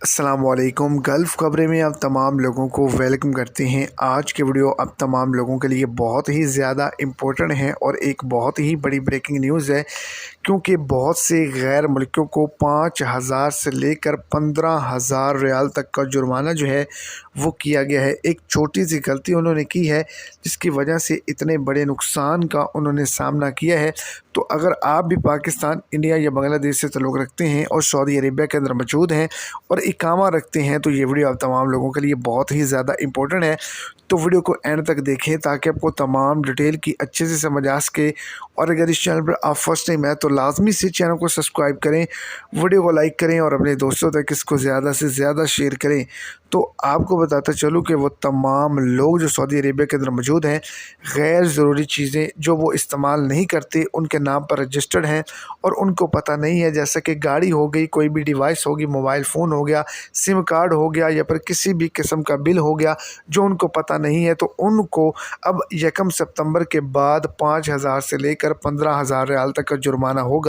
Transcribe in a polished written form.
अस्सलामुअलैकुम। गल्फ़ खबरें में आप तमाम लोगों को वेलकम करते हैं। आज के वीडियो अब तमाम लोगों के लिए बहुत ही ज़्यादा इम्पोर्टेंट है और एक बहुत ही बड़ी ब्रेकिंग न्यूज़ है, क्योंकि बहुत से गैर मुल्कियों को 5,000 से लेकर 15,000 रियाल तक का जुर्माना जो है वो किया गया है। एक छोटी सी गलती उन्होंने की है जिसकी वजह से इतने बड़े नुकसान का उन्होंने सामना किया है। तो अगर आप भी पाकिस्तान, इंडिया या बांग्लादेश से ताल्लुक़ रखते हैं और सऊदी अरेबिया के अंदर मौजूद हैं और इकामा रखते हैं, तो ये वीडियो आप तमाम लोगों के लिए बहुत ही ज़्यादा इम्पोर्टेंट है। तो वीडियो को एंड तक देखें ताकि आपको तमाम डिटेल की अच्छे से समझ आ सके। और अगर इस चैनल पर आप फर्स्ट टाइम है तो लाजमी से चैनल को सब्सक्राइब करें, वीडियो को लाइक करें और अपने दोस्तों तक इसको ज़्यादा से ज़्यादा शेयर करें। तो आपको बताता चलूँ कि वो तमाम लोग जो सऊदी अरेबिया के अंदर मौजूद हैं, गैर ज़रूरी चीज़ें जो वो इस्तेमाल नहीं करते उनके नाम पर रजिस्टर्ड हैं और उनको पता नहीं है, जैसे कि गाड़ी हो गई, कोई भी डिवाइस होगी, मोबाइल फ़ोन हो गया, सिम कार्ड हो गया या फिर किसी भी किस्म का बिल हो गया जो उनको पता नहीं है, तो उनको अब 1 सितंबर के बाद 5,000 से लेकर 15,000 रियाल तक का जुर्माना होगा।